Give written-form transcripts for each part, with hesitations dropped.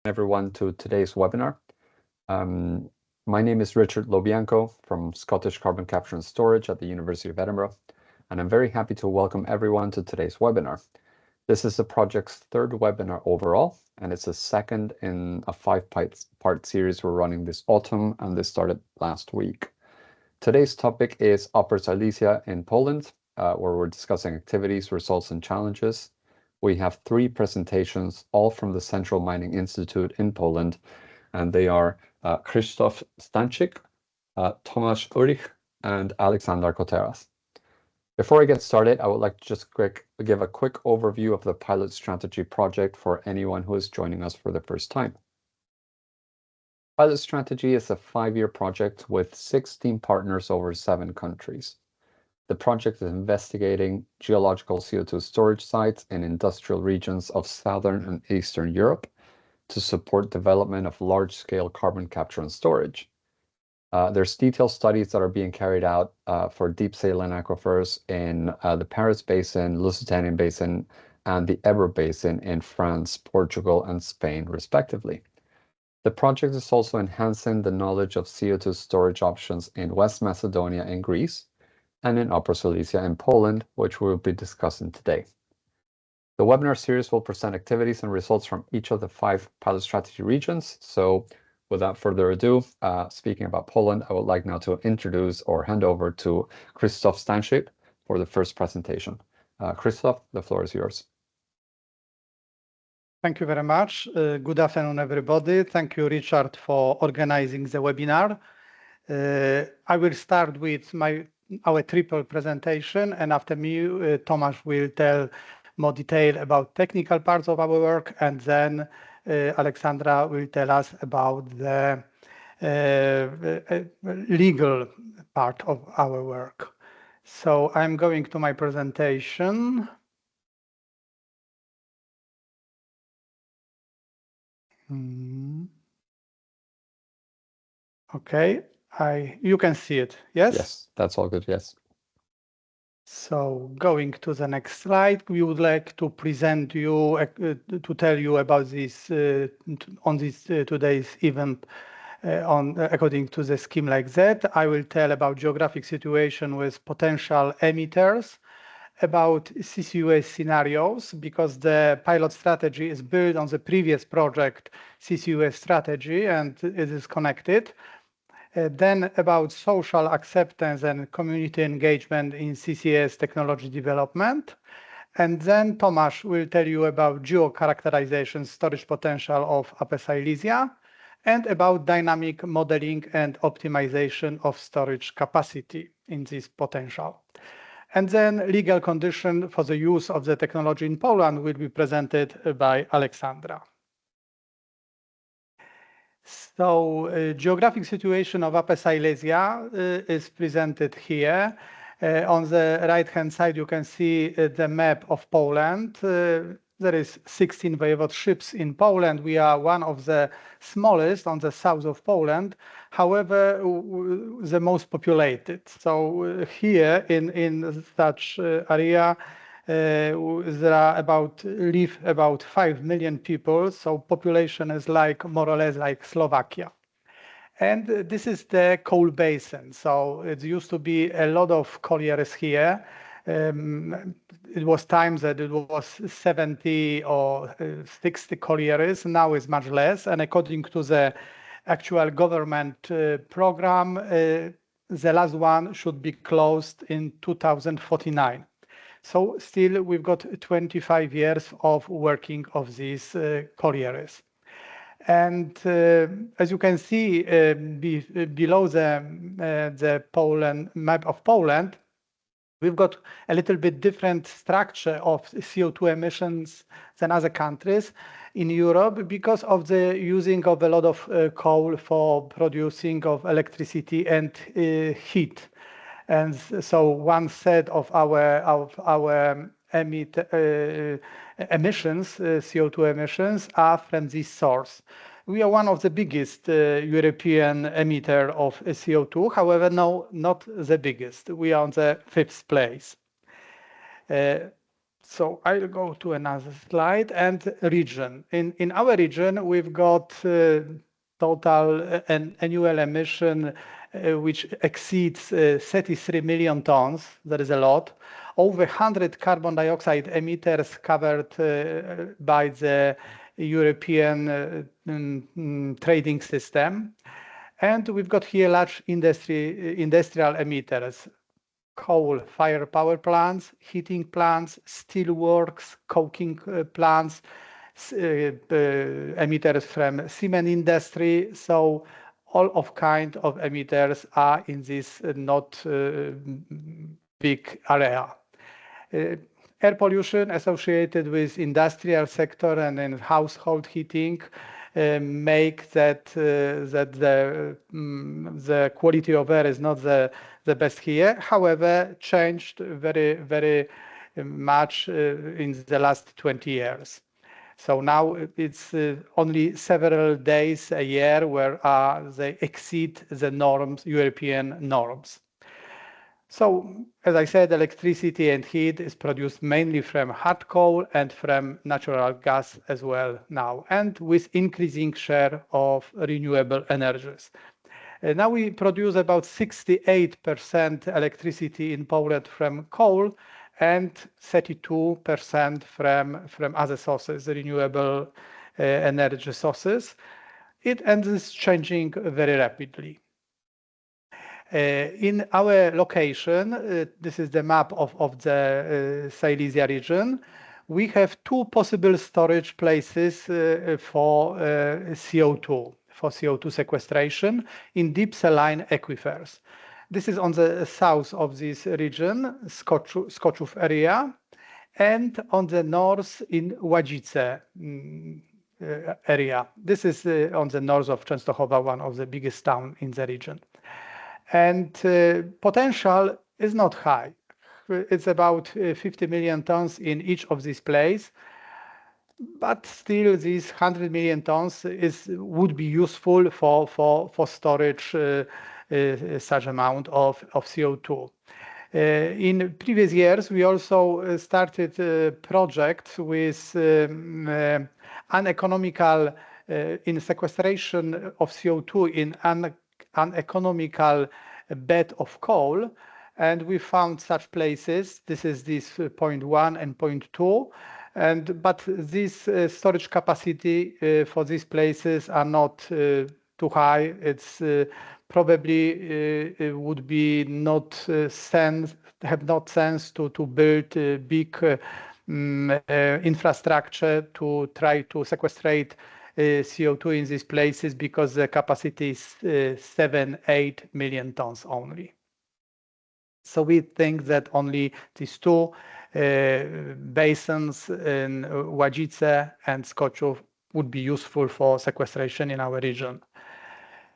Everyone to today's webinar. My name is Richard Bianco from Scottish Carbon Capture and Storage at the University of Edinburgh, and I'm very happy to welcome everyone to today's webinar. This is the project's third webinar overall, and it's the second in a five-part series we're running this autumn, and this started last week. Today's topic is Upper Silesia in Poland, where we're discussing activities, results, and challenges. We have three presentations, all from the Central Mining Institute in Poland, and they are Krzysztof Stańczyk, Tomasz Urych, and Aleksandra Koteras. Before I get started, I would like to just give a quick overview of the Pilot Strategy project for anyone who is joining us for the first time. Pilot Strategy is a 5-year project with 16 partners over 7 countries. The project is investigating geological CO2 storage sites in industrial regions of Southern and Eastern Europe to support development of large-scale carbon capture and storage. There's detailed studies that are being carried out for deep saline aquifers in the Paris Basin, Lusitanian Basin, and the Ebro Basin in France, Portugal, and Spain, respectively. The project is also enhancing the knowledge of CO2 storage options in West Macedonia and Greece, and in Upper Silesia in Poland, which we'll be discussing today. The webinar series will present activities and results from each of the 5 pilot strategy regions. So without further ado, speaking about Poland, I would like now to introduce or hand over to Krzysztof Stańczyk for the first presentation. Krzysztof, the floor is yours. Thank you very much. Good afternoon, everybody. Thank you, Richard, for organizing the webinar. I will start with our triple presentation, and after me, Tomasz will tell more detail about technical parts of our work, and then Aleksandra will tell us about the legal part of our work. So I'm going to my presentation. Okay, you can see it, yes? Yes, that's all good, yes. So going to the next slide, we would like to present you, to tell you about this, on this today's event according to the scheme like that. I will tell about geographic situation with potential emitters, about CCUS scenarios, because the pilot strategy is built on the previous project CCUS strategy and it is connected. Then about social acceptance and community engagement in CCS technology development. And then Tomasz will tell you about geocharacterization storage potential of Upper Silesia and about dynamic modeling and optimization of storage capacity in this potential. And then legal condition for the use of the technology in Poland will be presented by Aleksandra. So geographic situation of Upper Silesia is presented here. On the right-hand side, you can see the map of Poland. There is 16 voivodeships in Poland. We are one of the smallest on the south of Poland, however, the most populated. So here in such area, there are live about 5 million people, so population is more or less like Slovakia. And this is the coal basin. So it used to be a lot of collieries here. It was times that it was 70 or 60 collieries. Now it's much less. And according to the actual government program, the last one should be closed in 2049. So still, we've got 25 years of working of these collieries. And as you can see below the Poland map of Poland, we've got a little bit different structure of CO2 emissions than other countries in Europe because of the using of a lot of coal for producing of electricity and heat. And so one set of our emissions, CO2 emissions, are from this source. We are one of the biggest European emitter of CO2. However, no, not the biggest. We are on the 5th place. So I'll go to another slide and region. In our region, we've got total annual emission which exceeds 33 million tons. That is a lot. Over 100 carbon dioxide emitters covered by the European trading system. And we've got here large industrial emitters: coal-fired power plants, heating plants, steelworks, coking plants, emitters from cement industry. So all of kind of emitters are in this not big area. Air pollution associated with industrial sector and then household heating make that the quality of air is not the best here. However, changed very much in the last 20 years. So now it's only several days a year where they exceed the norms, European norms. So, as I said, electricity and heat is produced mainly from hard coal and from natural gas as well now, and with increasing share of renewable energies. Now we produce about 68% electricity in Poland from coal and 32% from other sources, renewable energy sources. And is changing very rapidly. In our location, this is the map of the Silesia region. We have two possible storage places for CO2 sequestration in deep saline aquifers. This is on the south of this region, Skoczów area, and on the north in Ładzice area. This is on the north of Częstochowa, one of the biggest towns in the region. And potential is not high. It's about 50 million tons in each of these places. But still, these 100 million tons would be useful for storage such amount of CO2. In previous years, we also started a project with uneconomical in sequestration of CO2 in uneconomical bed of coal, and we found such places. This is this point 1 and point 2, but this storage capacity for these places are not too high. It's probably would be not have not sense to build a big infrastructure to try to sequestrate CO2 in these places, because the capacity is 7-8 million tons only. So we think that only these two basins in Ładzice and Skoczów would be useful for sequestration in our region.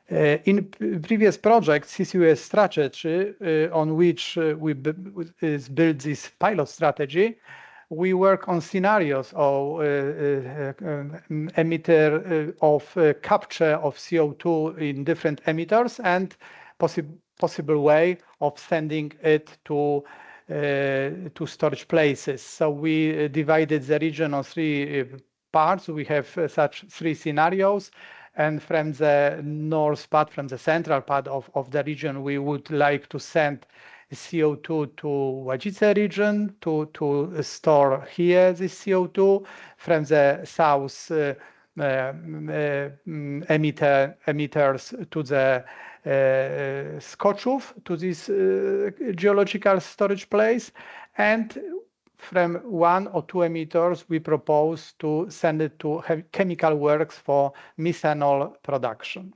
In previous projects, PilotSTRATEGY, on which we built this pilot strategy, we work on scenarios of emitter of capture of CO2 in different emitters and possible way of sending it to storage places. So we divided the region on 3 parts. We have such 3 scenarios. And from the north part, from the central part of the region, we would like to send CO2 to Ładzice region to store here this CO2. From the south, emitters to the Skoczów, to this geological storage place. And from 1 or 2 emitters, we propose to send it to chemical works for methanol production.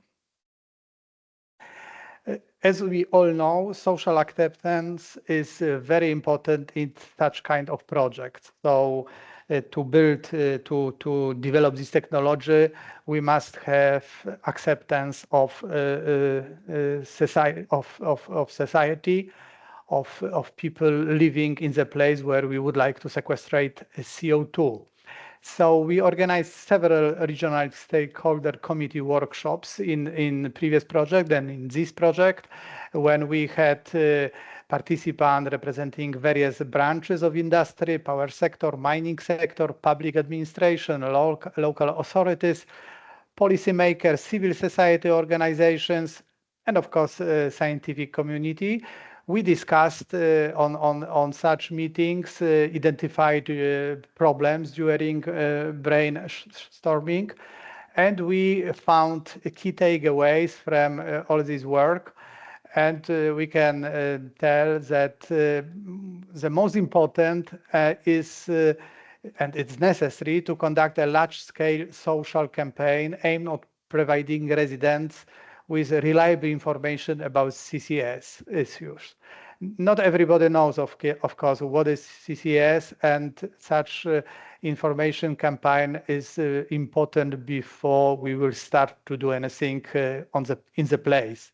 As we all know, social acceptance is very important in such kind of projects. So to develop this technology, we must have acceptance of society, of people living in the place where we would like to sequestrate CO2. So we organized several regional stakeholder committee workshops in previous project and in this project, when we had participants representing various branches of industry, power sector, mining sector, public administration, local authorities, policymakers, civil society organizations, and of course, scientific community. We discussed on such meetings, identified problems during brainstorming, and we found key takeaways from all this work. And we can tell that the most important is, and it's necessary to conduct a large-scale social campaign aimed at providing residents with reliable information about CCS issues. Not everybody knows, of course, what is CCS, and such information campaign is important before we will start to do anything in the place.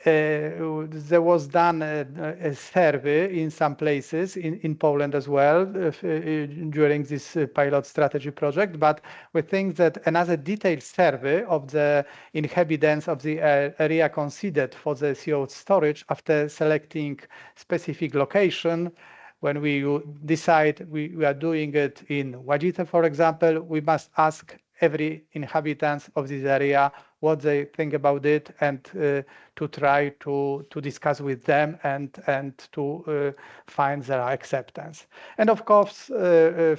There was done a survey in some places in Poland as well during this pilot strategy project, but we think that another detailed survey of the inhabitants of the area considered for the CO2 storage after selecting specific location. When we decide we are doing it in Łazice, for example, we must ask every inhabitant of this area what they think about it, and to try to discuss with them and to find their acceptance. And of course,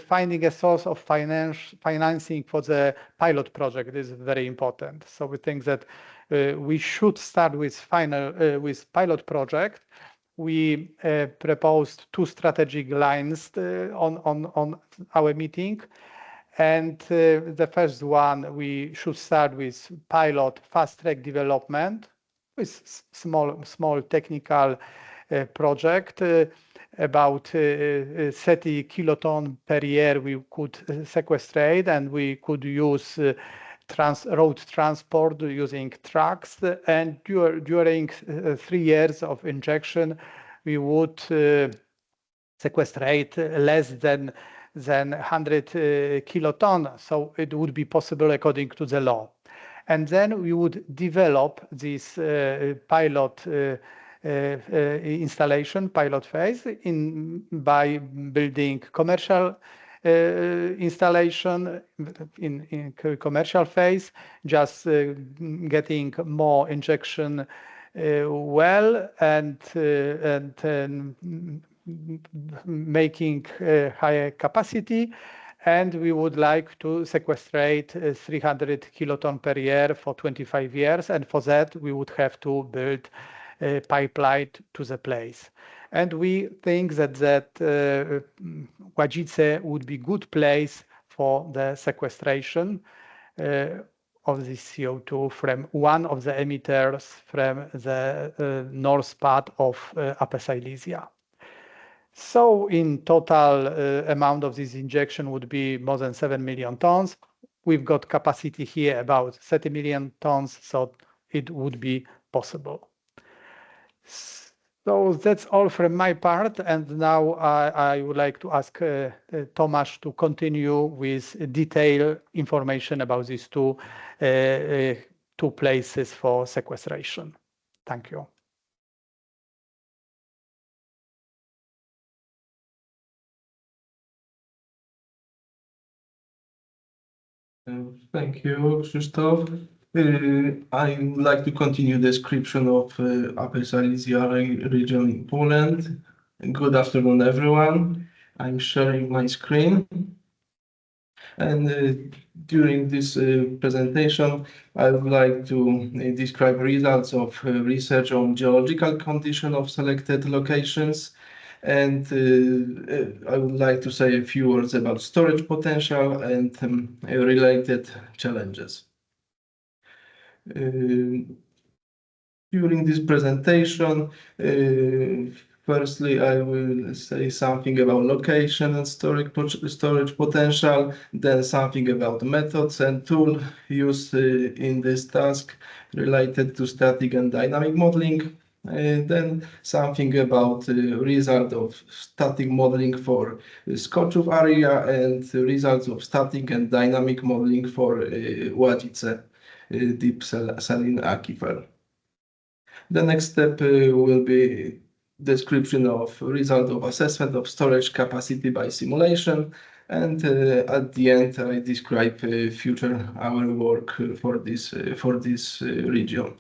finding a source of financing for the pilot project is very important. So we think that we should start with pilot project. We proposed 2 strategic lines on our meeting. And the first one, we should start with pilot fast-track development with small technical project. About 30 kiloton per year we could sequestrate, and we could use road transport using trucks. And during 3 years of injection, we would sequestrate less than 100 kiloton, so it would be possible according to the law. And then we would develop this pilot installation, pilot phase, by building commercial installation in commercial phase, just getting more injection well and making higher capacity, and we would like to sequestrate 300 kiloton per year for 25 years, and for that we would have to build a pipeline to the place. And we think that Łazice would be good place for the sequestration of the CO2 from one of the emitters from the north part of Upper Silesia. So in total amount of this injection would be more than 7 million tons. We've got capacity here about 30 million tons, so it would be possible. So that's all from my part, and now I would like to ask Tomasz to continue with detailed information about these two places for sequestration. Thank you. Thank you, Krzysztof. I would like to continue the description of Upper Silesia region in Poland. Good afternoon, everyone. I'm sharing my screen. And during this presentation, I would like to describe results of research on geological condition of selected locations. And I would like to say a few words about storage potential and related challenges. During this presentation, firstly, I will say something about location and storage potential, then something about methods and tools used in this task related to static and dynamic modeling. Then something about the result of static modeling for Skoczów area and the results of static and dynamic modeling for Łazice deep saline aquifer. The next step will be description of result of assessment of storage capacity by simulation, and at the end I describe future our work for this region.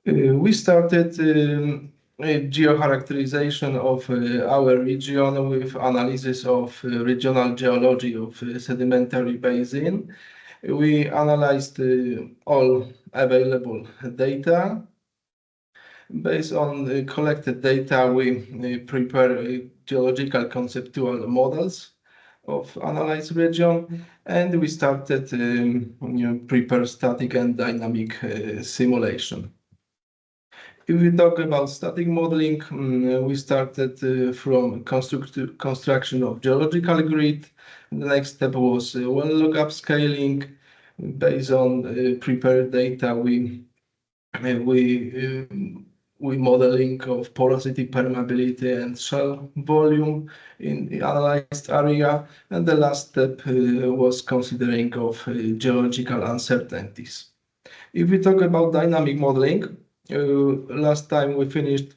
We started a geocharacterization of our region with analysis of regional geology of sedimentary basin. We analyzed all available data. Based on the collected data, we prepare geological conceptual models of analyzed region, and we started prepare static and dynamic simulation. If we talk about static modeling, we started from construction of geological grid. The next step was well log upscaling. Based on prepared data, we modeling of porosity, permeability, and shell volume in the analyzed area. And the last step was considering of geological uncertainties. If we talk about dynamic modeling, last time we finished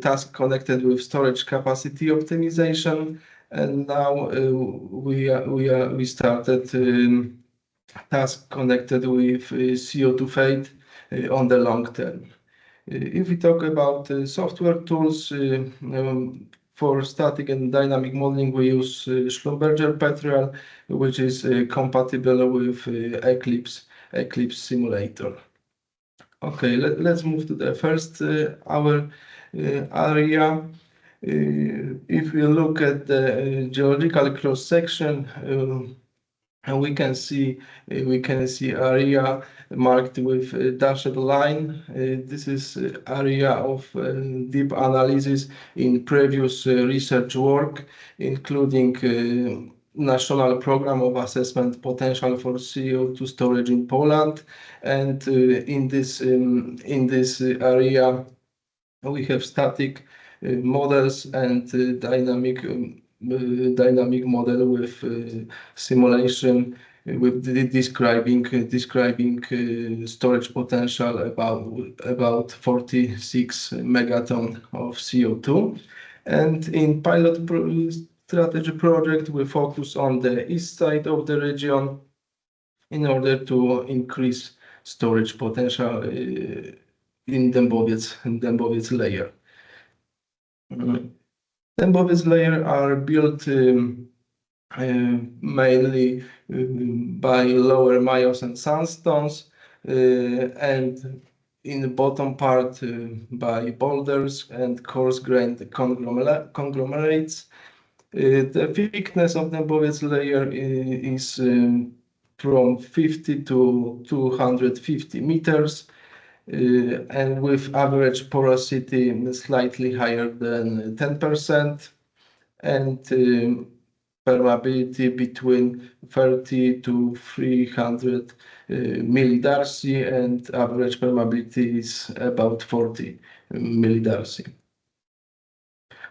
task connected with storage capacity optimization, and now we started task connected with CO2 fade on the long term. If we talk about software tools for static and dynamic modeling, we use Schlumberger Petrel, which is compatible with Eclipse simulator. Okay, let's move to the first our area. If we look at the geological cross section, and we can see area marked with a dashed line. This is area of deep analysis in previous research work, including National Program of Assessment Potential for CO2 Storage in Poland. And in this area, we have static models and dynamic model with simulation with describing storage potential about 46 megaton of CO2. And in PilotSTRATEGY project, we focus on the east side of the region in order to increase storage potential in Dębowiec layer. Dębowiec layer are built mainly by lower Majos and sandstones, and in the bottom part by boulders and coarse-grained conglomerates. The thickness of the Dębowiec layer is from 50 to 250 meters, and with average porosity slightly higher than 10%, and permeability between 30 to 300 millidarcy, and average permeability is about 40 millidarcy.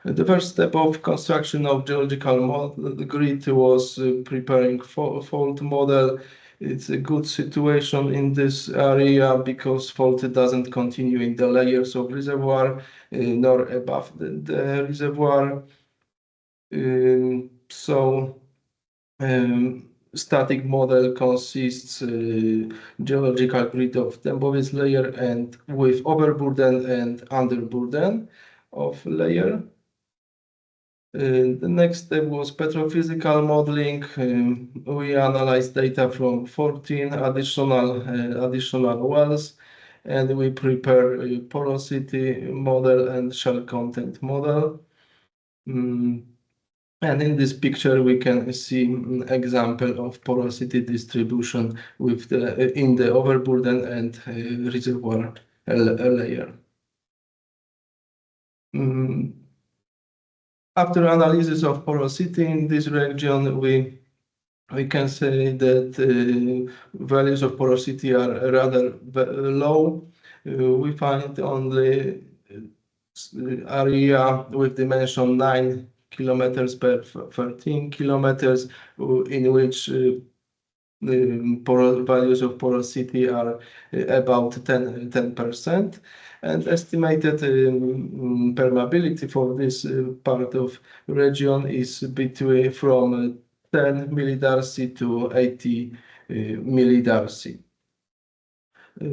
The first step of construction of geological grid was preparing fault model. It's a good situation in this area because fault doesn't continue in the layers of reservoir nor above the reservoir. Static model consists geological grid of Dębowiec layer and with overburden and underburden of layer. The next step was petrophysical modeling. We analyzed data from 14 additional wells, and we prepare a porosity model and shell content model. And in this picture, we can see an example of porosity distribution with in the overburden and reservoir layer. After analysis of porosity in this region, we can say that values of porosity are rather low. We find only area with dimension 9 kilometers per 13 kilometers, in which values of porosity are about 10%. And estimated permeability for this part of region is between from 10 millidarcy to 80 millidarcy.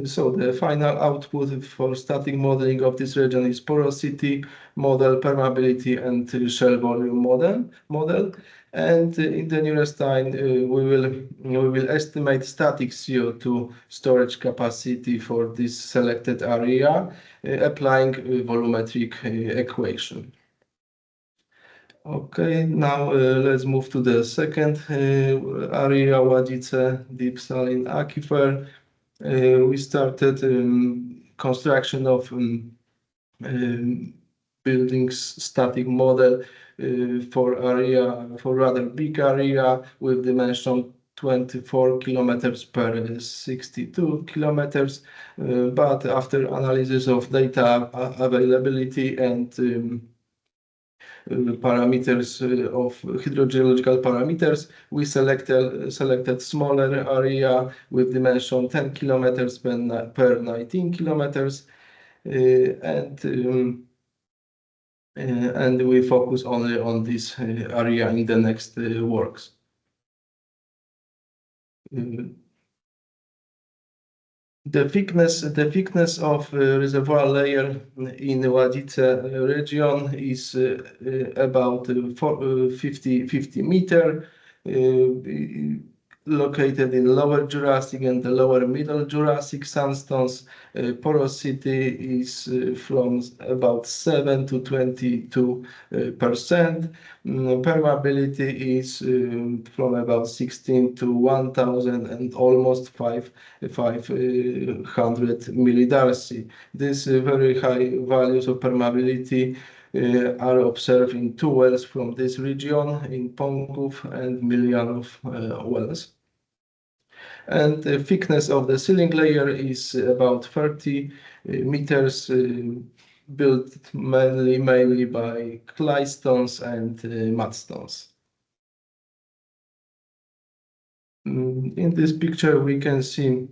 So the final output for static modeling of this region is porosity model, permeability, and shell volume model. And in the nearest time, we will estimate static CO2 storage capacity for this selected area, applying volumetric equation. Okay, now let's move to the second area, Ładzice deep saline aquifer. We started construction of buildings static model for rather big area with dimension 24 kilometers per 62 kilometers. But after analysis of data availability and parameters of hydrogeological parameters, we selected smaller area with dimension 10 kilometers per 19 kilometers, and we focus only on this area in the next works. The thickness of reservoir layer in the Ładzice region is about 50 meter, located in lower Jurassic and the lower middle Jurassic sandstones. Porosity is from about 7 to 22%. Permeability is from about 16 to 1000 and almost 500 millidarcy. These very high values of permeability are observed in two wells from this region, in Pongów and Miljanów wells. And the thickness of the sealing layer is about 30 meters, built mainly by claystones and mudstones. In this picture, we can see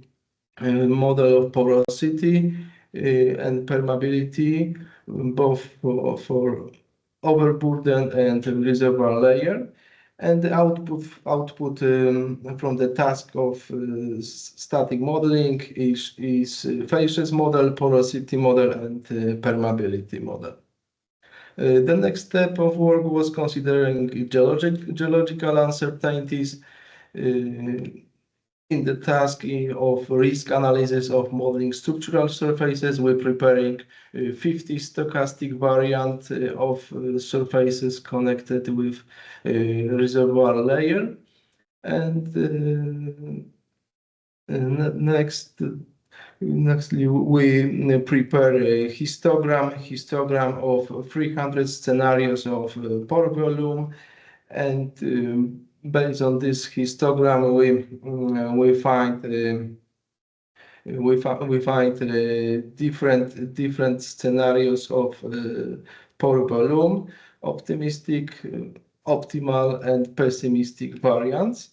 a model of porosity and permeability, both for overburden and reservoir layer. And the output from the task of static modeling is facies model, porosity model, and permeability model. The next step of work was considering geological uncertainties. In the task of risk analysis of modeling structural surfaces, we're preparing 50 stochastic variant of surfaces connected with reservoir layer. And nextly, we prepare a histogram of 300 scenarios of pore volume, and based on this histogram, we find different scenarios of pore volume, optimistic, optimal, and pessimistic variants.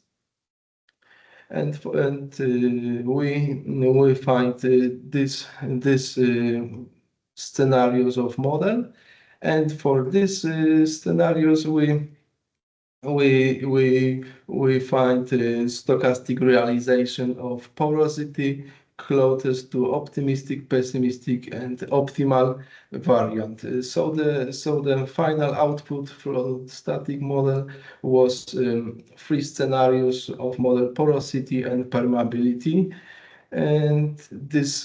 And we find this scenarios of model, and for these scenarios we find stochastic realization of porosity closest to optimistic, pessimistic, and optimal variant. So the final output for the static model was 3 scenarios of model porosity and permeability, and this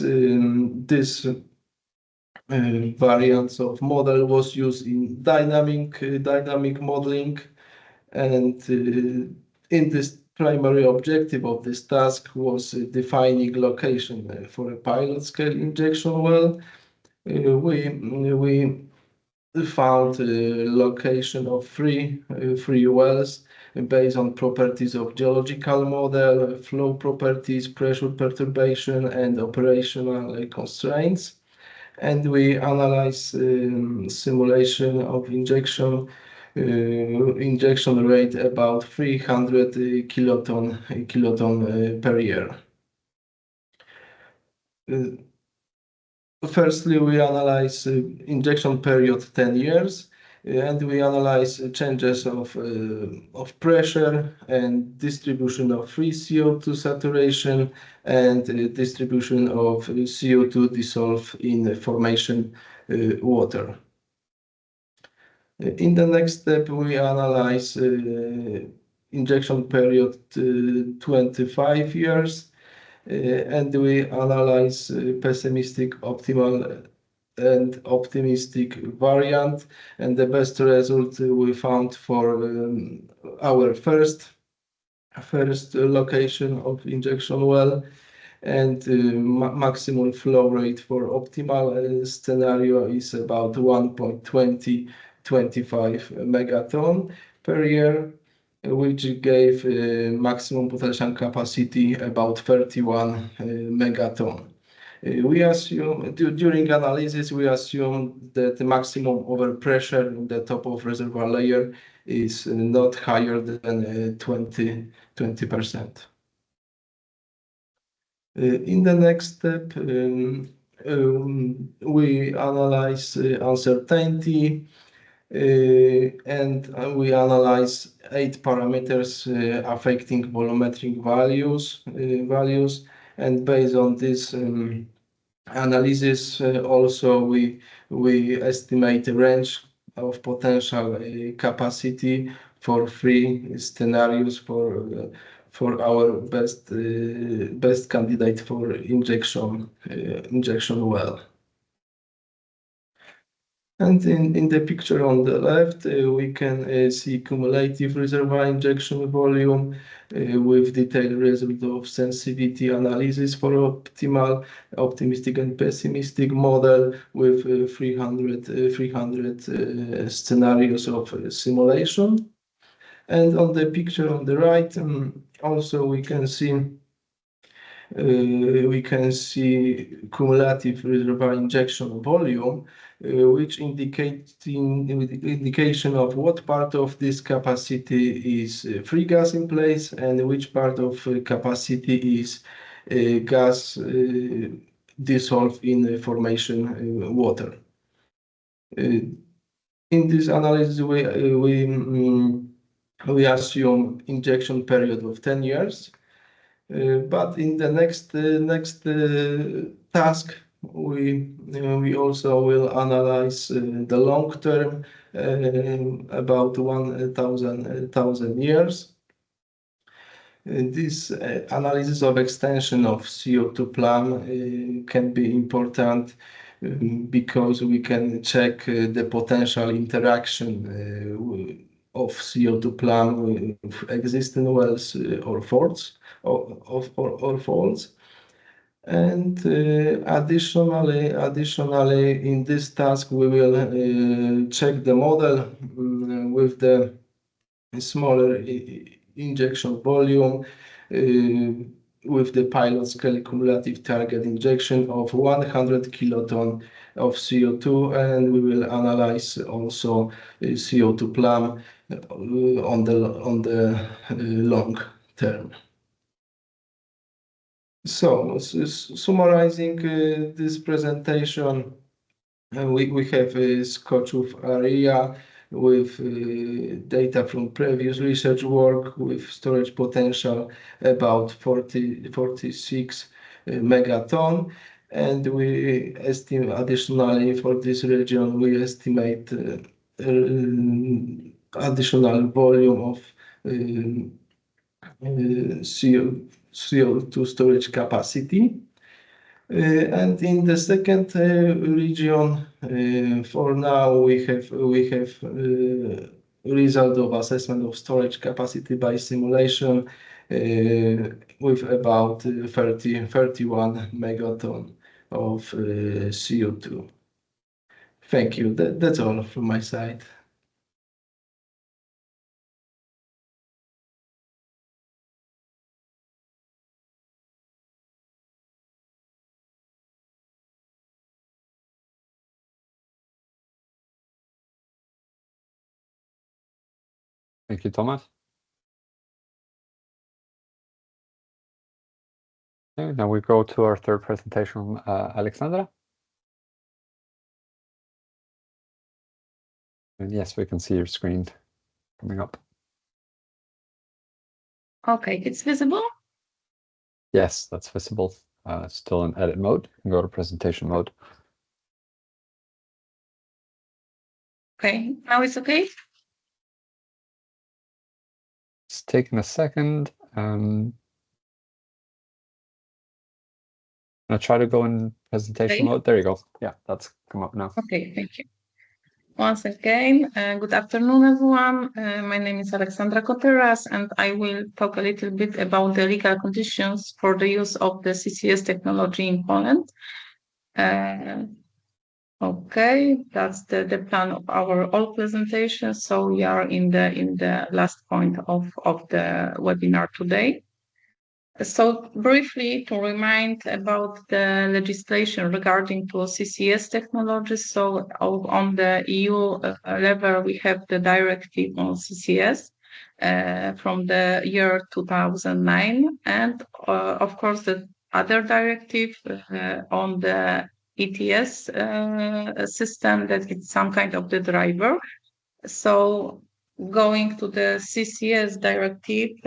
variants of model was used in dynamic modeling. And in this primary objective of this task was defining location for a pilot scale injection well. We found location of three wells based on properties of geological model, flow properties, pressure perturbation, and operational constraints. And we analyze simulation of injection rate about 300 kiloton per year. Firstly, we analyze injection period 10 years, and we analyze changes of pressure and distribution of free CO2 saturation and distribution of CO2 dissolved in formation water. In the next step, we analyze injection period 25 years, and we analyze pessimistic, optimal, and optimistic variant. And the best result we found for our first location of injection well, and maximum flow rate for optimal scenario is about 1.25 megaton per year, which gave maximum potential capacity about 31 megaton. We assume during analysis we assume that the maximum overpressure in the top of reservoir layer is not higher than 20%. In the next step, we analyze uncertainty, and we analyze 8 parameters affecting volumetric values, and based on this analysis, also we estimate a range of potential capacity for 3 scenarios for our best candidate for injection well. And in the picture on the left, we can see cumulative reservoir injection volume with detailed result of sensitivity analysis for optimal, optimistic, and pessimistic model with 300 scenarios of simulation. And on the picture on the right, also we can see cumulative reservoir injection volume, which indication of what part of this capacity is free gas in place and which part of capacity is gas dissolved in formation water. In this analysis, we assume injection period of 10 years. But in the next task, we also will analyze the long term, about 1,000 years. This analysis of extension of CO2 plumb can be important because we can check the potential interaction of CO2 plumb with existing wells or faults. And additionally, in this task, we will check the model with the smaller injection volume with the pilot scale cumulative target injection of 100 kiloton of CO2, and we will analyze also CO2 plumb on the long term. So, summarizing this presentation, we have a sketch of area with data from previous research work with storage potential about 46 megaton, and we estimate additionally for this region we estimate additional volume of CO2 storage capacity. And in the second region, for now we have result of assessment of storage capacity by simulation with about 31 megaton of CO2. Thank you. That's all from my side. Thank you, Tomasz. Okay, now we go to our third presentation from Aleksandra. And yes, we can see your screen coming up. Okay, it's visible? Yes, that's visible. Still in edit mode. You can go to presentation mode. Okay, now it's okay? It's taking a second. I'll try to go in presentation mode. There you go. Yeah, that's come up now. Okay, thank you. Once again, good afternoon, everyone. My name is Aleksandra Koteras, and I will talk a little bit about the legal conditions for the use of the CCS technology in Poland. Okay, that's the plan of our all presentation. So we are in the last point of the webinar today. So briefly to remind about the legislation regarding to CCS technologies. So on the EU level, we have the directive on CCS from the year 2009, and of course the other directive on the ETS system, that it's some kind of the driver. So going to the CCS directive,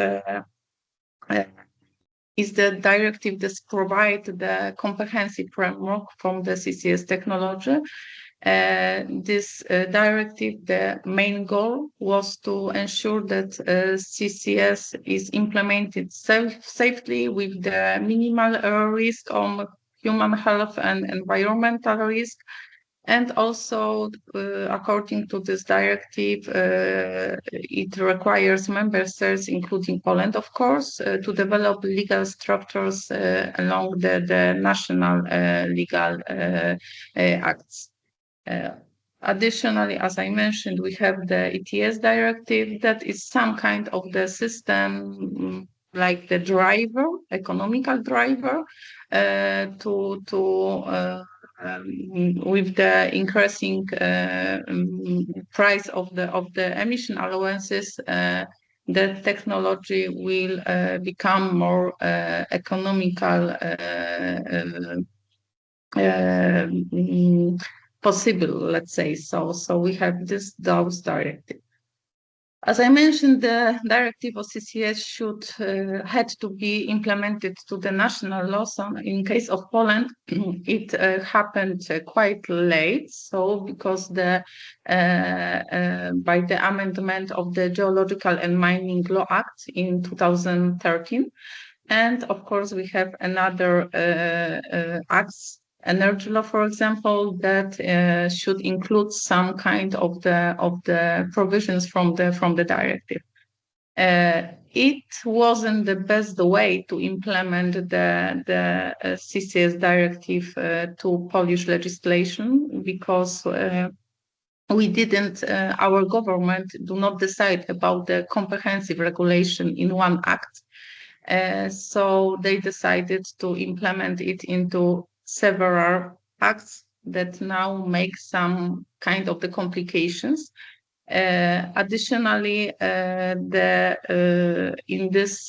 is the directive that provides the comprehensive framework from the CCS technology. This directive, the main goal was to ensure that CCS is implemented safely with the minimal risk on human health and environmental risk. And also, according to this directive, it requires member states, including Poland, of course, to develop legal structures along the national legal acts. Additionally, as I mentioned, we have the ETS directive that is some kind of the system like the driver, economical driver, with the increasing price of the emission allowances, the technology will become more economical possible, let's say. So we have those directives. As I mentioned, the directive of CCS had to be implemented to the national law. So in case of Poland, it happened quite late. So because by the amendment of the Geological and Mining Law Act in 2013, and of course we have another acts. Energy law, for example, that should include some kind of the provisions from the directive. It wasn't the best way to implement the CCS directive to Polish legislation, because our government do not decide about the comprehensive regulation in one act. So they decided to implement it into several acts that now make some kind of the complications. Additionally, in this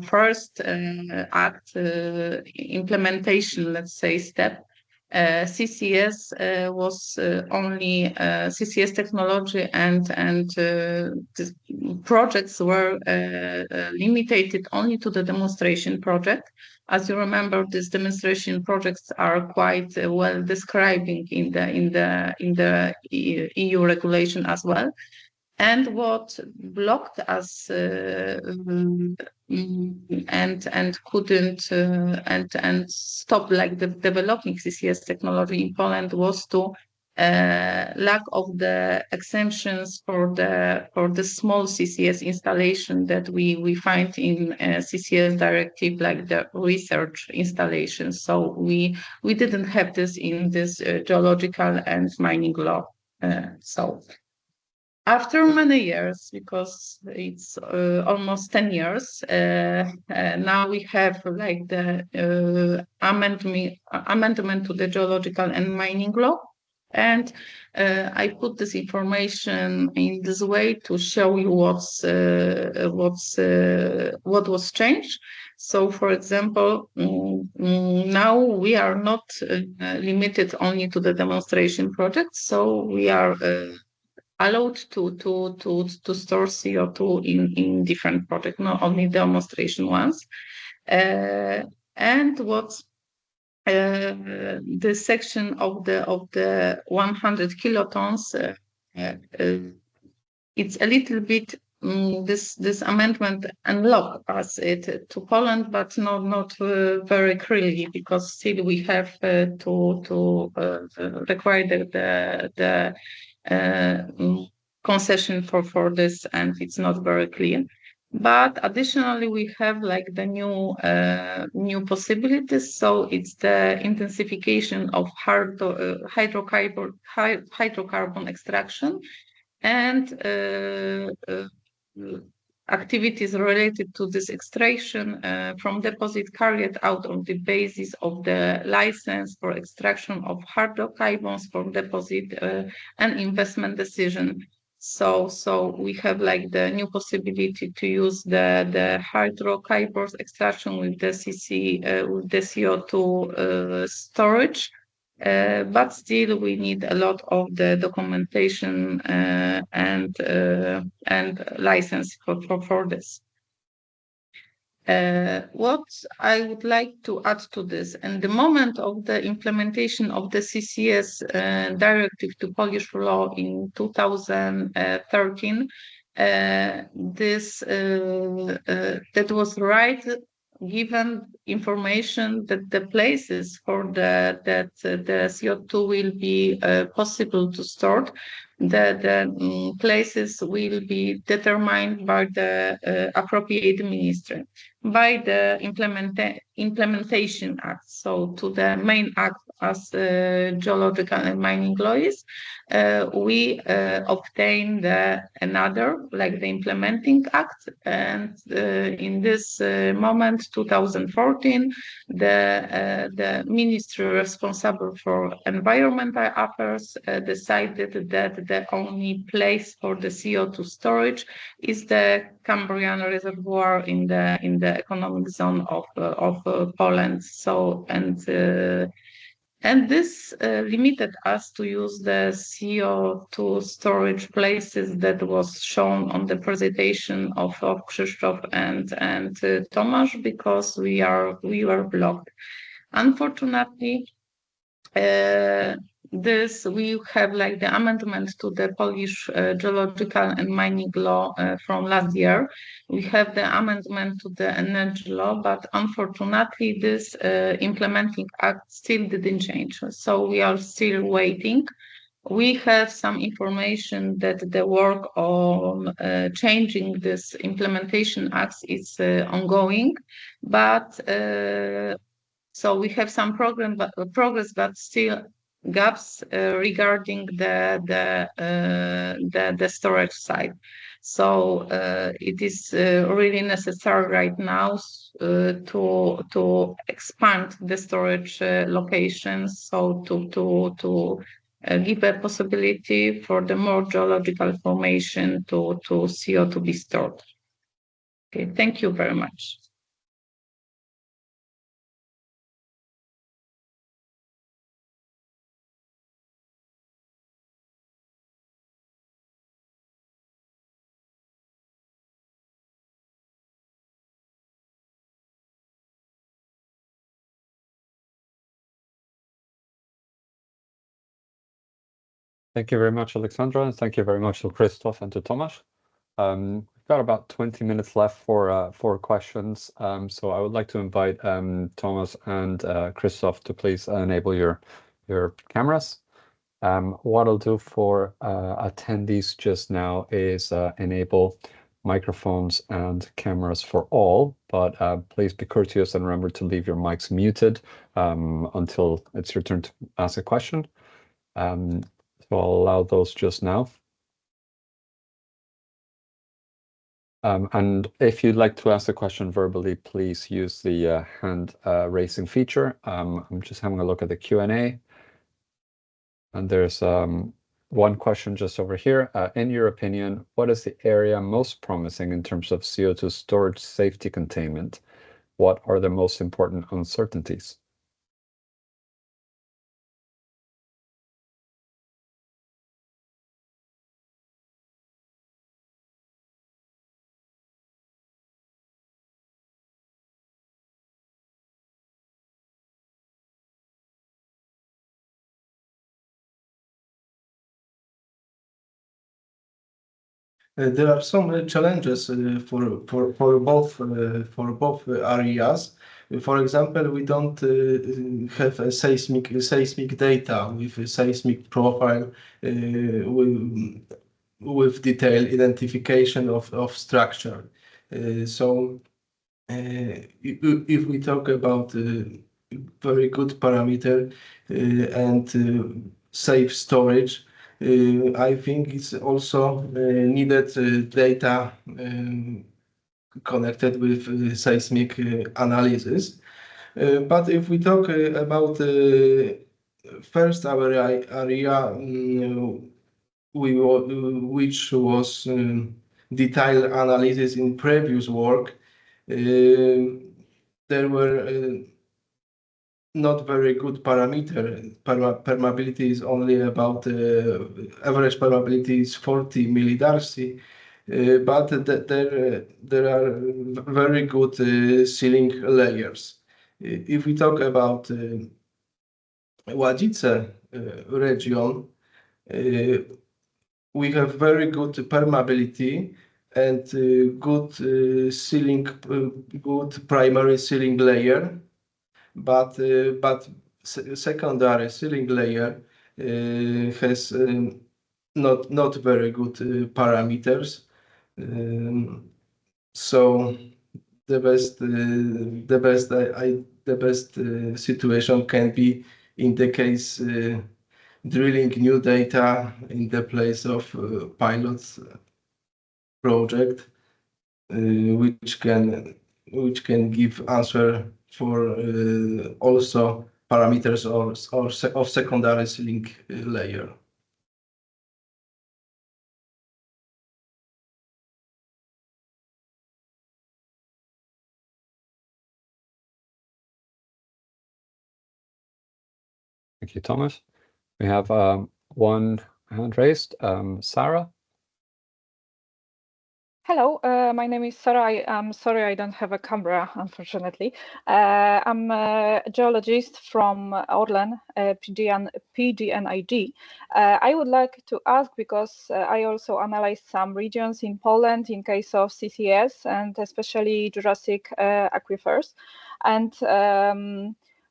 first act implementation, let's say, step, CCS was only CCS technology, and the projects were limited only to the demonstration project. As you remember, these demonstration projects are quite well describing in the EU regulation as well. And what blocked us and couldn't and stop like the developing CCS technology in Poland was to lack of the exemptions for the small CCS installation that we find in CCS directive, like the research installation. So we didn't have this in this geological and mining law. After many years, because it's almost 10 years, now we have like the amendment to the geological and mining law. And I put this information in this way to show you what was changed. So, for example, now we are not limited only to the demonstration projects. So we are allowed to store CO2 in different projects, not only demonstration ones. And what's the section of the 100 kilotons, it's a little bit this amendment unlock us it to Poland, but not very clearly, because still we have to require the concession for this, and it's not very clear. But additionally, we have like the new possibilities. So it's the intensification of hydrocarbon extraction and activities related to this extraction from deposit carried out on the basis of the license for extraction of hydrocarbons from deposit and investment decision. So we have like the new possibility to use the hydrocarbons extraction with the with the CO2 storage. But still, we need a lot of the documentation and license for this. What I would like to add to this, and the moment of the implementation of the CCS directive to Polish law in 2013, this that was right, given information that the places for the CO2 will be possible to store, the places will be determined by the appropriate ministry, by the implementation act. So to the main act as geological and mining laws, we obtain another, like the implementing act, and in this moment, 2014, the ministry responsible for environmental affairs decided that the only place for the CO2 storage is the Cambrian reservoir in the economic zone of Poland. So and this limited us to use the CO2 storage places that was shown on the presentation of Krzysztof and Tomasz, because we were blocked. Unfortunately, we have like the amendment to the Polish geological and mining law from last year. We have the amendment to the energy law, but unfortunately this implementing act still didn't change. So we are still waiting. We have some information that the work on changing this implementation acts is ongoing, but so we have some progress, but still gaps regarding the storage side. So it is really necessary right now to expand the storage locations, so to give a possibility for the more geological formation to CO2 be stored. Okay, thank you very much. Thank you very much, Aleksandra, and thank you very much to Krzysztof and to Tomasz. We've got about 20 minutes left for questions, so I would like to invite Tomasz and Krzysztof to please enable your cameras. What I'll do for attendees just now is enable microphones and cameras for all, but please be courteous and remember to leave your mics muted until it's your turn to ask a question. So I'll allow those just now. And if you'd like to ask a question verbally, please use the hand raising feature. I'm just having a look at the Q&A. And there's one question just over here. In your opinion, what is the area most promising in terms of CO2 storage safety containment? What are the most important uncertainties? There are some challenges for both areas. For example, we don't have a seismic data with a seismic profile with detailed identification of structure. So if we talk about very good parameter and safe storage, I think it's also needed data connected with seismic analysis. But if we talk about first our area, which was detailed analysis in previous work, there were not very good parameter. Permeability is only about average permeability is 40 millidarcy, but there are very good sealing layers. If we talk about Ładzice region, we have very good permeability and good sealing, good primary sealing layer, but secondary sealing layer has not very good parameters. So the best situation can be in the case drilling new data in the place of pilots project, which can give answer for also parameters of secondary sealing layer. Thank you, Tomasz. We have one hand raised. Sarah? Hello, my name is Sarah. I'm sorry I don't have a camera, unfortunately. I'm a geologist from Orlen, PGNiG. I would like to ask, because I also analyzed some regions in Poland in case of SCCS and especially Jurassic aquifers. And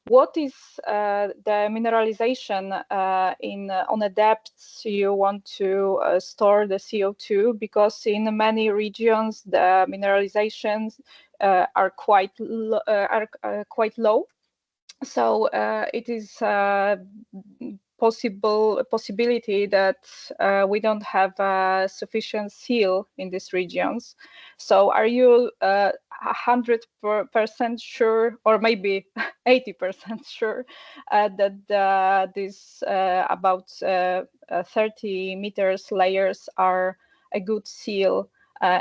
what is the mineralization on the depths you want to store the CO2? Because in many regions the mineralizations are quite low. So it is possibility that we don't have sufficient seal in these regions. So are you 100% sure, or maybe 80% sure, that this about 30 meters layers are a good seal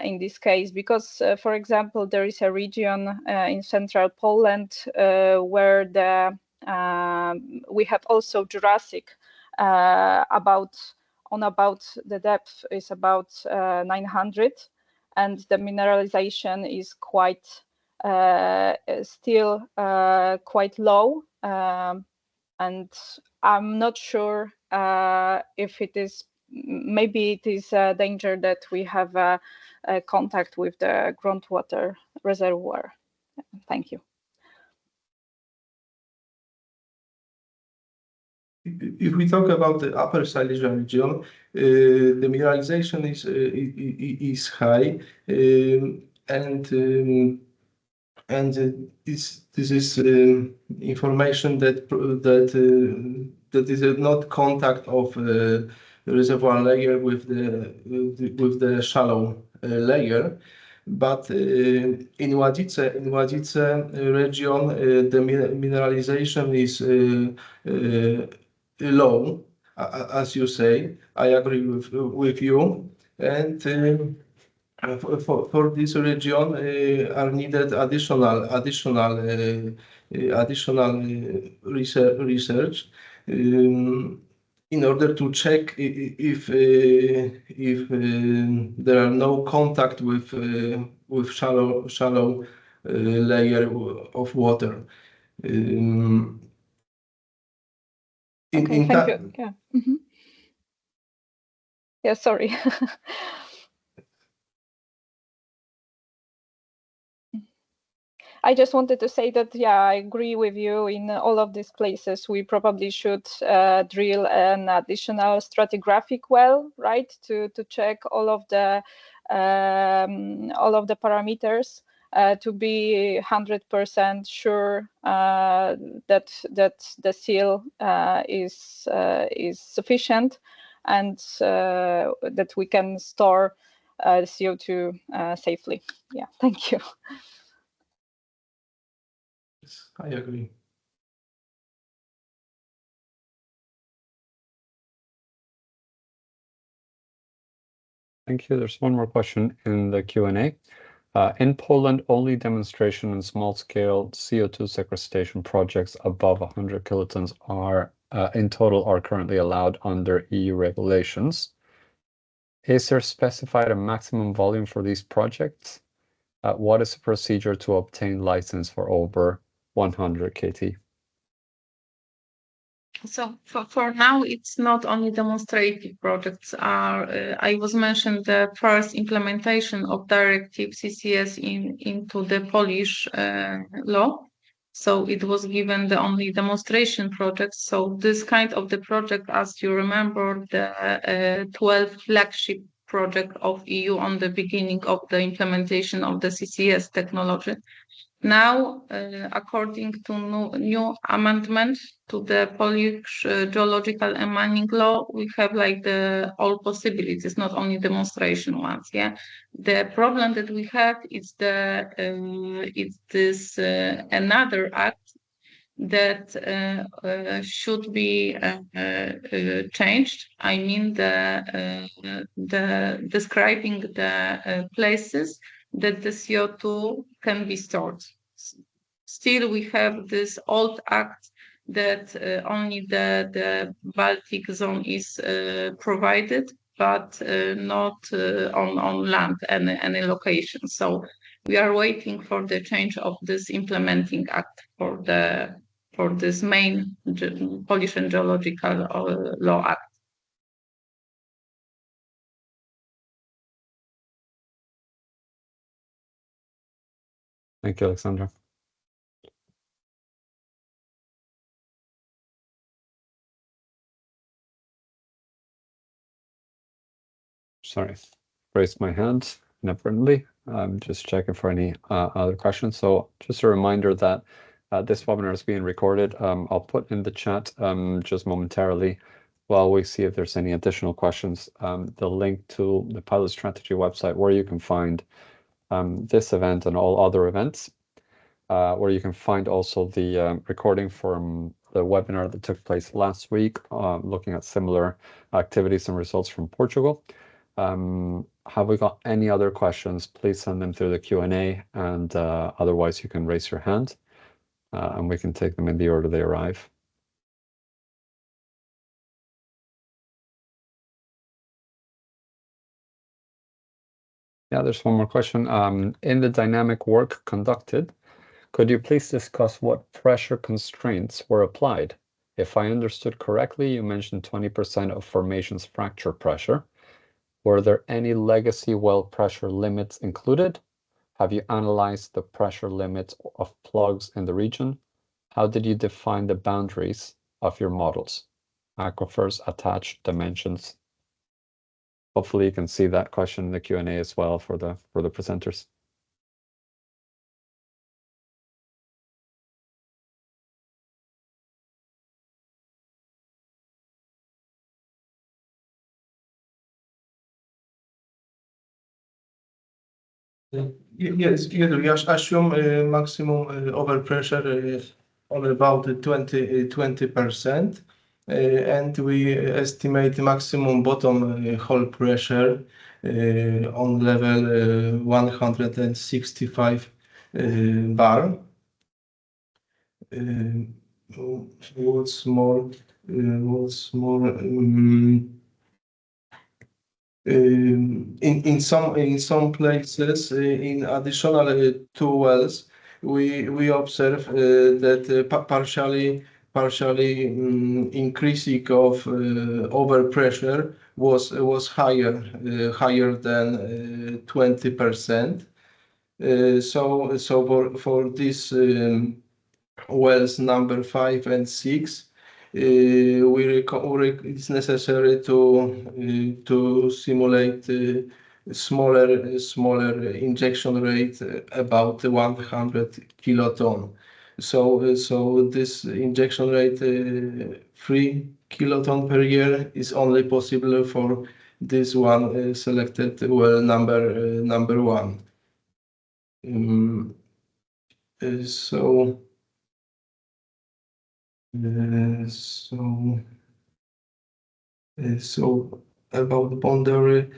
in this case? Because, for example, there is a region in central Poland where we have also Jurassic about the depth is about 900, and the mineralization is quite still quite low, and I'm not sure if it is, maybe it is a danger that we have a contact with the groundwater reservoir. Thank you. If we talk about the Upper Silesia region, the mineralization is high, and this is information that is not contact of reservoir layer with the shallow layer. But in Ładzice region, the mineralization is low, as you say. I agree with you, and for this region are needed additional research in order to check if there are no contact with shallow layer of water. Okay, thank you. Yeah. Mm-hmm. Yeah, sorry. I just wanted to say that, yeah, I agree with you. In all of these places, we probably should drill an additional stratigraphic well, right, to check all of the parameters to be 100% sure that the seal is sufficient and that we can store CO2 safely. Yeah, thank you. Yes, I agree. Thank you. There's one more question in the Q&A. In Poland, only demonstration and small-scale CO2 sequestration projects above 100 kilotons are in total are currently allowed under EU regulations. Is there specified a maximum volume for these projects? What is the procedure to obtain license for over 100 KT? So for now, it's not only demonstrative projects. I was mentioned the first implementation of directive CCS into the Polish law. So it was given the only demonstration projects. So this kind of the project, as you remember, the 12 flagship project of EU on the beginning of the implementation of the CCS technology. Now, according to new amendment to the Polish geological and mining law, we have like the all possibilities, not only demonstration ones. Yeah, the problem that we have is the it's this another act that should be changed. I mean the describing the places that the CO2 can be stored. Still, we have this old act that only the Baltic zone is provided, but not on land and any location. So we are waiting for the change of this implementing act for this main Polish and geological law act. Thank you, Aleksandra. Sorry, raised my hand inadvertently. I'm just checking for any other questions. So just a reminder that this webinar is being recorded. I'll put in the chat just momentarily while we see if there's any additional questions, the link to the PilotSTRATEGY website where you can find this event and all other events, where you can find also the recording from the webinar that took place last week, looking at similar activities and results from Portugal. Have we got any other questions? Please send them through the Q&A, and otherwise you can raise your hand and we can take them in the order they arrive. Yeah, there's one more question. In the dynamic work conducted, could you please discuss what pressure constraints were applied? If I understood correctly, you mentioned 20% of formation's fracture pressure. Were there any legacy well pressure limits included? Have you analyzed the pressure limits of plugs in the region? How did you define the boundaries of your models? Aquifers, attached dimensions. Hopefully you can see that question in the Q&A as well for the presenters. Yes, we assume maximum overpressure on about 20%, and we estimate maximum bottom hole pressure on level 165 bar. What's more, in some places, in additional 2 wells, we observe that partially increasing of overpressure was higher than 20%. For this wells number 5 and 6, it's necessary to simulate smaller injection rate about 100 kiloton. So this injection rate 3 kiloton per year is only possible for this one selected well number 1. So about boundary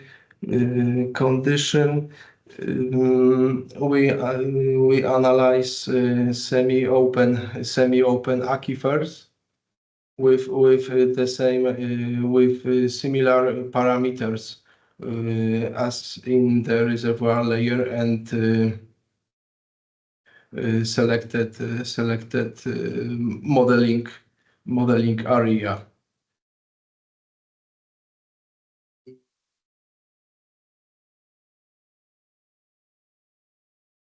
condition, we analyze semi-open aquifers with the same with similar parameters as in the reservoir layer and selected modeling area.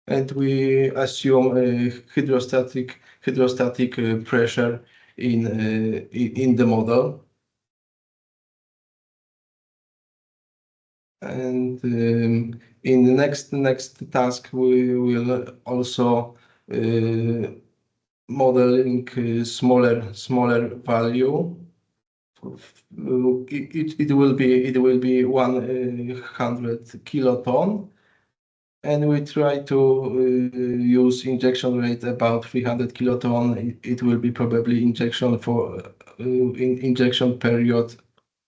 And we assume hydrostatic pressure in the model. And in the next task, we will also modeling smaller value. It will be 100 kiloton, and we try to use injection rate about 300 kiloton. It will be probably injection period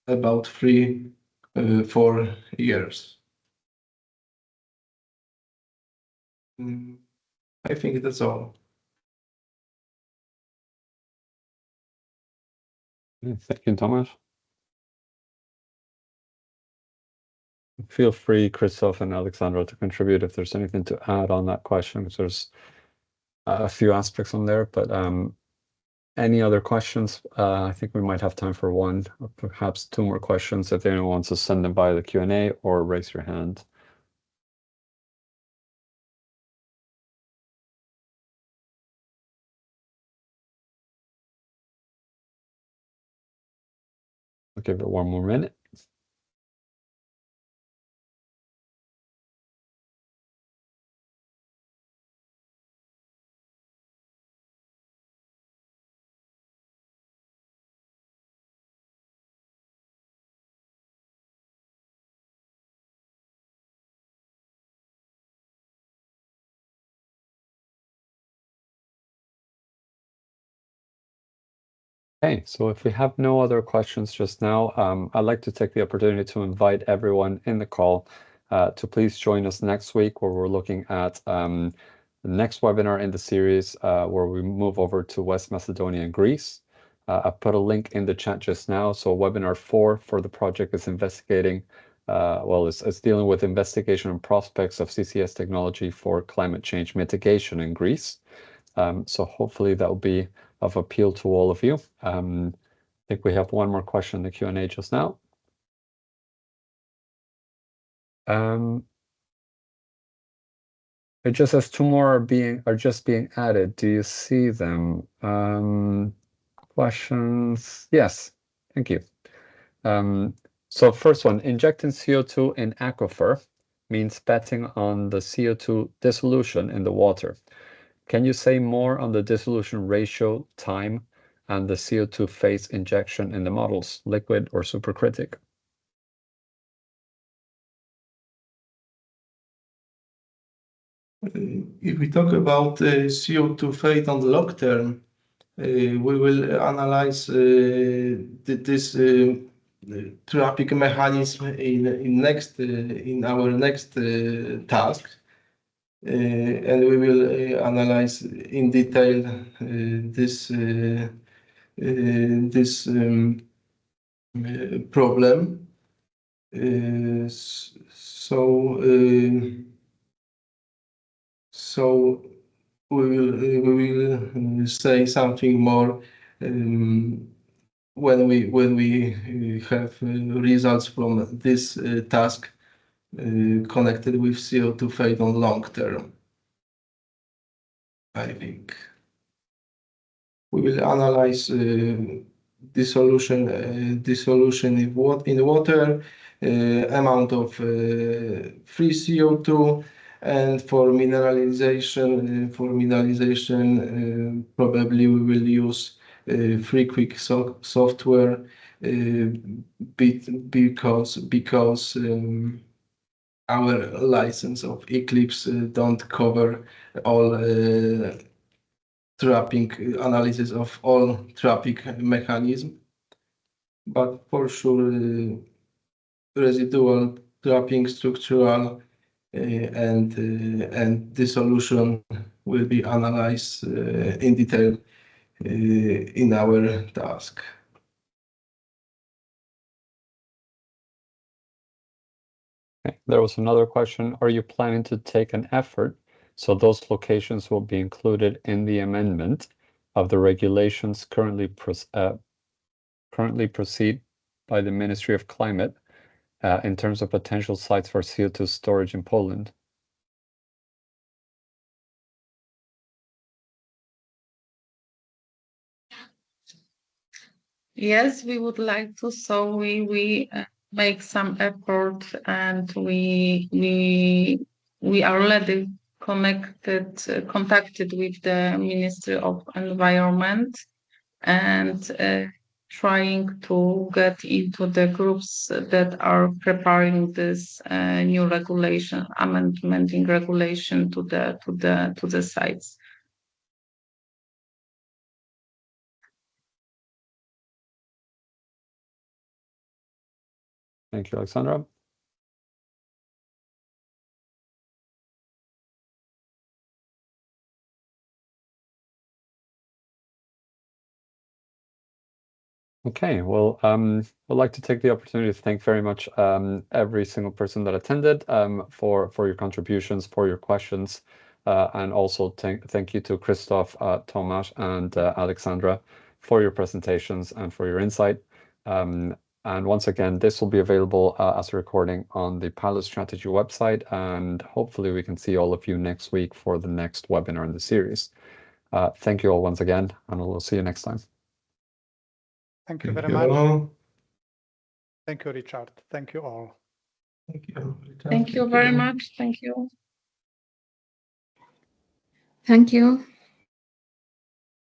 about 4 years. I think that's all. Thank you, Tomasz. Feel free, Krzysztof and Aleksandra, to contribute if there's anything to add on that question, because there's a few aspects on there. But any other questions? I think we might have time for one or perhaps 2 more questions if anyone wants to send them via the Q&A or raise your hand. I'll give it 1 more minute. Okay, so if we have no other questions just now, I'd like to take the opportunity to invite everyone in the call to please join us next week, where we're looking at the next webinar in the series where we move over to West Macedonia and Greece. I put a link in the chat just now. So webinar 4 for the project is investigating, it's dealing with investigation and prospects of CCS technology for climate change mitigation in Greece. So hopefully that will be of appeal to all of you. I think we have 1 more question in the Q&A just now. It just says 2 more are just being added. Do you see them? Questions? Yes, thank you. So first one, injecting CO2 in aquifer means betting on the CO2 dissolution in the water. Can you say more on the dissolution ratio, time, and the CO2 phase injection in the models, liquid or supercritic? If we talk about CO2 fate on the long term, we will analyze this traffic mechanism in our next task. And we will analyze in detail this problem. So we will say something more when we have results from this task connected with CO2 fate on long term. I think. We will analyze dissolution in water, amount of free CO2, and for mineralization, probably we will use free quick software because our license of Eclipse don't cover all trapping analysis of all trapping mechanism, but for sure residual trapping, structural and dissolution will be analyzed in detail in our task. Okay. There was another question. Are you planning to take an effort so those locations will be included in the amendment of the regulations currently proceed by the Ministry of Climate in terms of potential sites for CO2 storage in Poland? Yes, we would like to. So we make some effort, and we are already contacted with the Ministry of Environment, and trying to get into the groups that are preparing this new regulation, amending regulation to the sites. Thank you, Aleksandra. Okay, well, I'd like to take the opportunity to thank very much every single person that attended for your contributions, for your questions, and also thank you to Krzysztof, Tomasz, and Aleksandra for your presentations and for your insight. And once again, this will be available as a recording on the PilotSTRATEGY website, and hopefully we can see all of you next week for the next webinar in the series. Thank you all once again, and we'll see you next time. Thank you very much. Thank you, Richard. Thank you all. Thank you. Thank you very much. Thank you. Thank you.